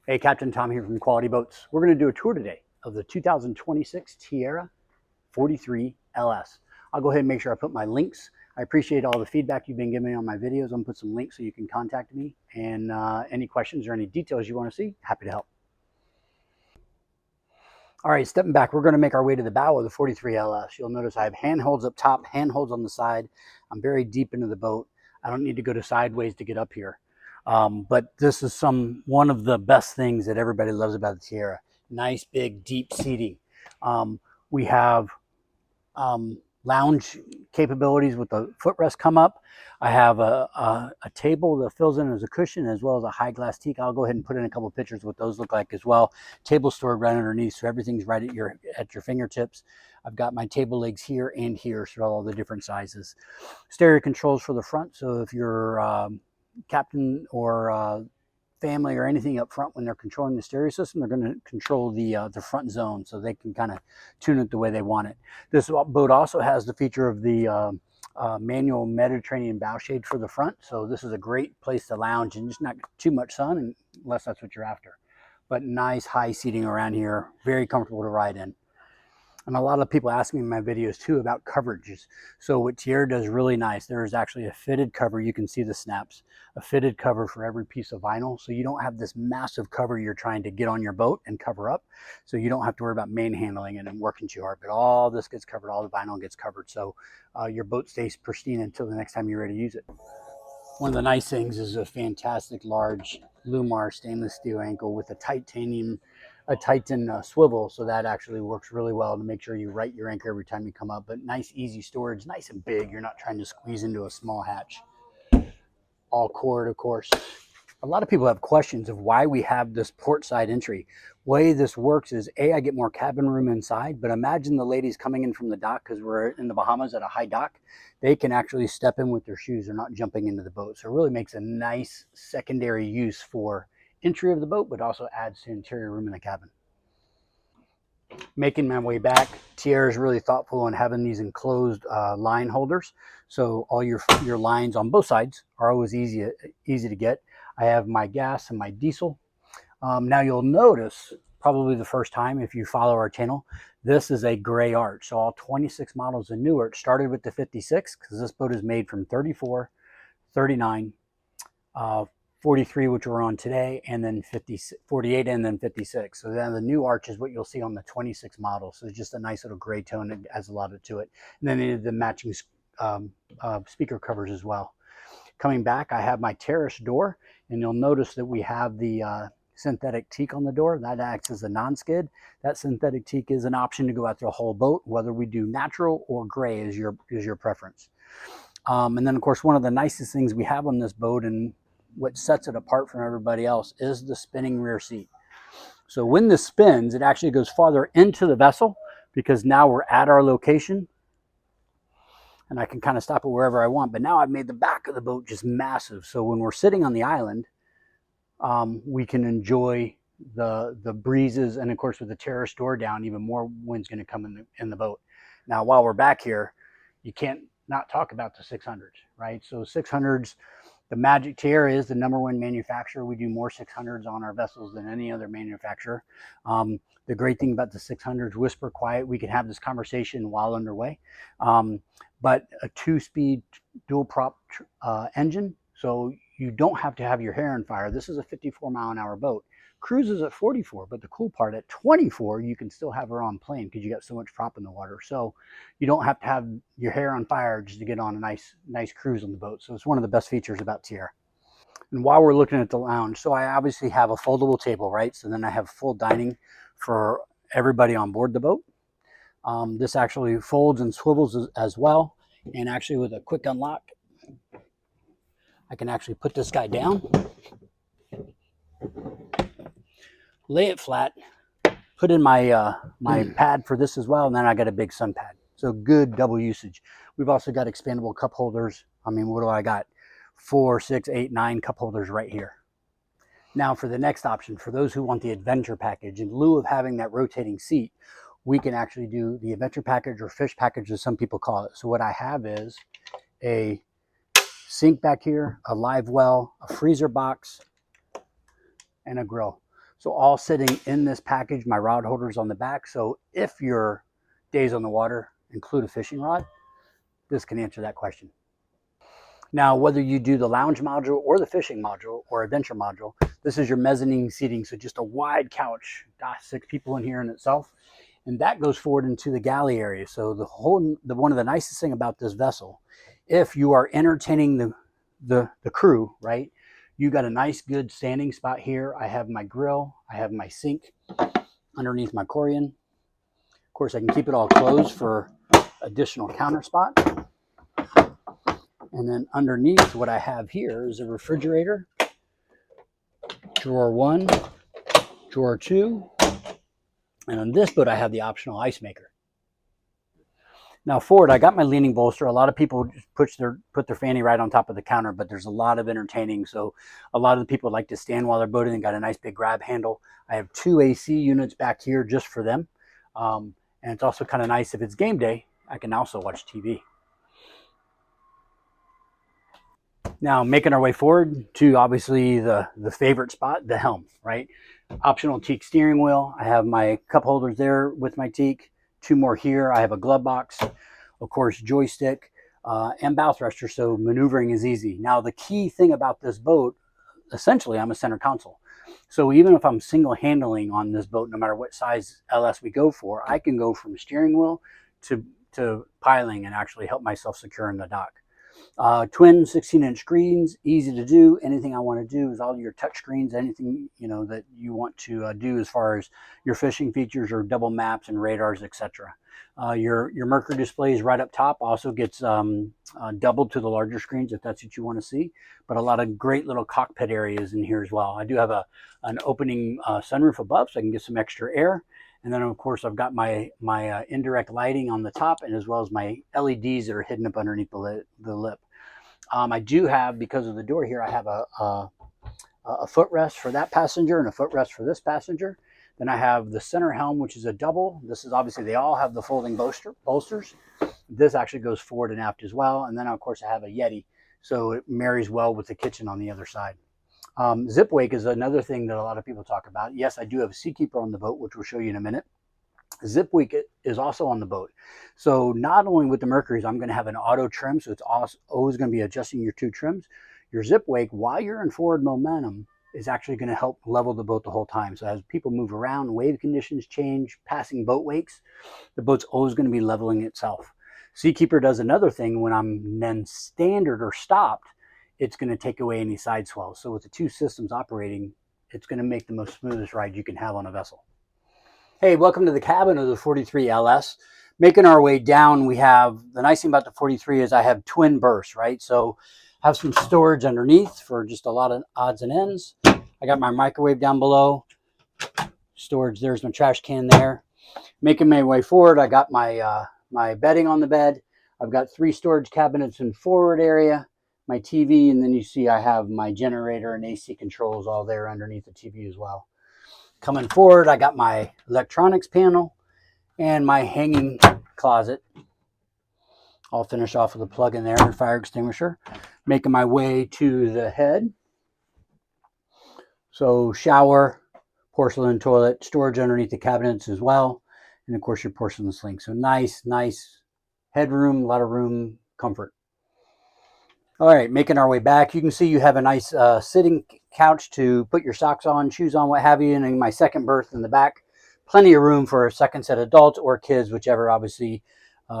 Hey, Captain Tom here from Quality Boats. We're going to do a tour today of the 2026 Tiara 43 LS. I'll go ahead and make sure I put my links. I appreciate all the feedback you've been giving me on my videos. I'm going to put some links so you can contact me. And any questions or any details you want to see, happy to help. All right, stepping back, we're going to make our way to the bow of the 43 LS. You'll notice I have handholds up top, handholds on the side. I'm very deep into the boat. I don't need to go to sideways to get up here. But this is one of the best things that everybody loves about the Tiara. Nice, big, deep seating. We have lounge capabilities with the footrest come up. I have a table that fills in as a cushion, as well as a high glass teak. I'll go ahead and put in a couple of pictures what those look like as well. Table stored right underneath, so everything's right at your fingertips. I've got my table legs here and here, so all the different sizes. Stereo controls for the front, so if you're captain or family or anything up front, when they're controlling the stereo system, they're going to control the front zone, so they can kind of tune it the way they want it. This boat also has the feature of the manual Mediterranean bow shade for the front, so this is a great place to lounge and just not too much sun, unless that's what you're after. But nice high seating around here, very comfortable to ride in. And a lot of people ask me in my videos too about coverages. So what Tiara does really nice, there is actually a fitted cover. You can see the snaps, a fitted cover for every piece of vinyl. So you don't have this massive cover you're trying to get on your boat and cover up. So you don't have to worry about manhandling it and working too hard, but all this gets covered, all the vinyl gets covered. So your boat stays pristine until the next time you're ready to use it. One of the nice things is a fantastic large Lumar stainless steel ankle with a Titan swivel, so that actually works really well to make sure you right your anchor every time you come up. But nice, easy storage, nice and big. You're not trying to squeeze into a small hatch. All cord, of course. A lot of people have questions of why we have this port side entry. Way this works is I get more cabin room inside, but imagine the ladies coming in from the dock, because we're in the Bahamas at a high dock. They can actually step in with their shoes. They're not jumping into the boat. So it really makes a nice secondary use for entry of the boat, but also adds to interior room in the cabin. Making my way back, Tiara is really thoughtful in having these enclosed line holders. So all your lines on both sides are always easy to get. I have my gas and my diesel. Now you'll notice, probably the first time if you follow our channel, this is a gray arch. So all 26 models and newer, it started with the 56, because this boat is made from 34, 39, 43, which we're on today, and then 48, and then 56. So then the new arch is what you'll see on the 26 model. So it's just a nice little gray tone that adds a lot to it. And then they did the matching speaker covers as well. Coming back, I have my terrace door, and you'll notice that we have the synthetic teak on the door. That acts as a non-skid. That synthetic teak is an option to go out through a whole boat, whether we do natural or gray is your preference. And then, of course, one of the nicest things we have on this boat, and what sets it apart from everybody else, is the spinning rear seat. So when this spins, it actually goes farther into the vessel, because now we're at our location, and I can kind of stop it wherever I want. But now I've made the back of the boat just massive. So when we're sitting on the island, we can enjoy the breezes, and of course with the terrace door down, even more wind's going to come in the boat. Now while we're back here, you can't not talk about the 600s, right? So 600s, the magic. Tiara is the #1 manufacturer. We do more 600s on our vessels than any other manufacturer. The great thing about the 600s, whisper quiet, we can have this conversation while underway. But a 2-speed dual prop engine, so you don't have to have your hair on fire. This is a 54-mile-an-hour boat. Cruises at 44, but the cool part, at 24, you can still have her on plane, because you got so much prop in the water. So you don't have to have your hair on fire just to get on a nice cruise on the boat. So it's one of the best features about Tiara. And while we're looking at the lounge, so I obviously have a foldable table, right? So then I have full dining for everybody on board the boat. This actually folds and swivels as well. And actually with a quick unlock, I can actually put this guy down, lay it flat, put in my my pad for this as well, and then I got a big sun pad. So good double usage. We've also got expandable cup holders. I mean, what do I got? 4, 6, 8, 9 cup holders right here. Now for the next option, for those who want the adventure package, in lieu of having that rotating seat, we can actually do the adventure package, or fish package as some people call it. So what I have is a sink back here, a live well, a freezer box, and a grill. So all sitting in this package, my rod holders on the back. So if your days on the water include a fishing rod, this can answer that question. Now, whether you do the lounge module or the fishing module or adventure module, this is your mezzanine seating. So just a wide couch, 6 people in here in itself. And that goes forward into the galley area. So one of the nicest thing about this vessel, if you are entertaining the crew, right? You got a nice good standing spot here. I have my grill, I have my sink underneath my Corian. Of course, I can keep it all closed for additional counter spot. And then underneath what I have here is a refrigerator, drawer 1, drawer 2, and on this boat I have the optional ice maker. Now forward, I got my leaning bolster. A lot of people just put their fanny right on top of the counter, but there's a lot of entertaining. So a lot of the people like to stand while they're boating and got a nice big grab handle. I have 2 AC units back here just for them. And it's also kind of nice if it's game day, I can also watch TV. Now making our way forward to obviously the favorite spot, the helm, right? Optional teak steering wheel. I have my cup holders there with my teak. 2 more here. I have a glove box, of course, joystick, and bow thruster, so maneuvering is easy. Now, the key thing about this boat, essentially, I'm a center console. So even if I'm single handling on this boat, no matter what size LS we go for, I can go from steering wheel to piling and actually help myself secure in the dock. Twin 16-inch screens, easy to do. Anything I want to do is all your touch screens, anything that you want to do as far as your fishing features or double maps and radars, etc. Your Mercury displays right up top also gets doubled to the larger screens if that's what you want to see. But a lot of great little cockpit areas in here as well. I do have an opening sunroof above, so I can get some extra air. And then, of course, I've got my indirect lighting on the top, and as well as my LEDs that are hidden up underneath the lip. I do have, because of the door here, I have a footrest for that passenger and a footrest for this passenger. Then I have the center helm, which is a double. This is obviously, they all have the folding bolsters. This actually goes forward and aft as well. And then, of course, I have a Yeti, so it marries well with the kitchen on the other side. Zip wake is another thing that a lot of people talk about. Yes, I do have a Seakeeper on the boat, which we'll show you in a minute. Zip wake is also on the boat. So not only with the Mercuries, I'm going to have an auto trim, so it's always going to be adjusting your 2 trims. Your zip wake, while you're in forward momentum, is actually going to help level the boat the whole time. So as people move around, wave conditions change, passing boat wakes, the boat's always going to be leveling itself. Seakeeper does another thing when I'm then standard or stopped. It's going to take away any side swells. So with the 2 systems operating, it's going to make the most smoothest ride you can have on a vessel. Hey, welcome to the cabin of the 43 LS. Making our way down, we have, the nice thing about the 43 is I have twin berths, right? So I have some storage underneath for just a lot of odds and ends. I got my microwave down below. Storage, there's my trash can there. Making my way forward, I got my bedding on the bed. I've got 3 storage cabinets in forward area, my TV, and then you see I have my generator and AC controls all there underneath the TV as well. Coming forward, I got my electronics panel and my hanging closet. I'll finish off with a plug in there and fire extinguisher. Making my way to the head. So shower, porcelain toilet, storage underneath the cabinets as well. And of course your porcelain sink. So nice headroom, a lot of room, comfort. All right, making our way back. You can see you have a nice sitting couch to put your socks on, shoes on, what have you. And in my second berth in the back, plenty of room for a second set of adults or kids, whichever obviously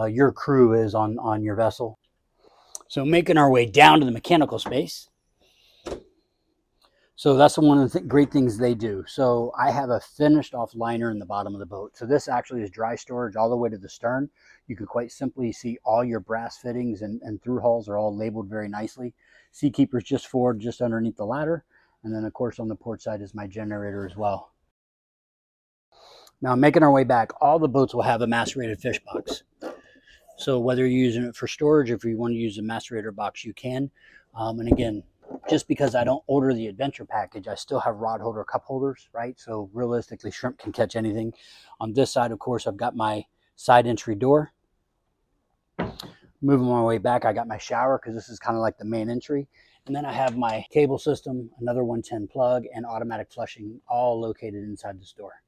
your crew is on your vessel. So making our way down to the mechanical space. So that's one of the great things they do. So I have a finished off liner in the bottom of the boat. So this actually is dry storage all the way to the stern. You could quite simply see all your brass fittings and through hulls are all labeled very nicely. Seakeeper's just forward, just underneath the ladder. And then of course on the port side is my generator as well. Now making our way back, all the boats will have a macerated fish box. So whether you're using it for storage, if you want to use a macerator box, you can. And again, just because I don't order the adventure package, I still have rod holder cup holders, right? So realistically, shrimp can catch anything. On this side, of course, I've got my side entry door. Moving my way back, I got my shower because this is kind of like the main entry. And then I have my cable system, another 110 plug, and automatic flushing, all located inside the store.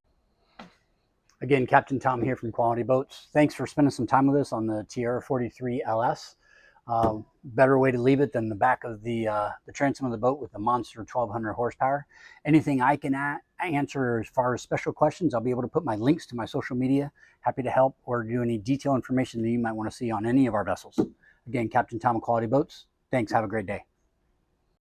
Again, Captain Tom here from Quality Boats. Thanks for spending some time with us on the Tiara 43 LS. Better way to leave it than the back of the transom of the boat with the monster 1200 horsepower. Anything I can answer as far as special questions, I'll be able to put my links to my social media. Happy to help or do any detailed information that you might want to see on any of our vessels. Again, Captain Tom of Quality Boats. Thanks. Have a great day.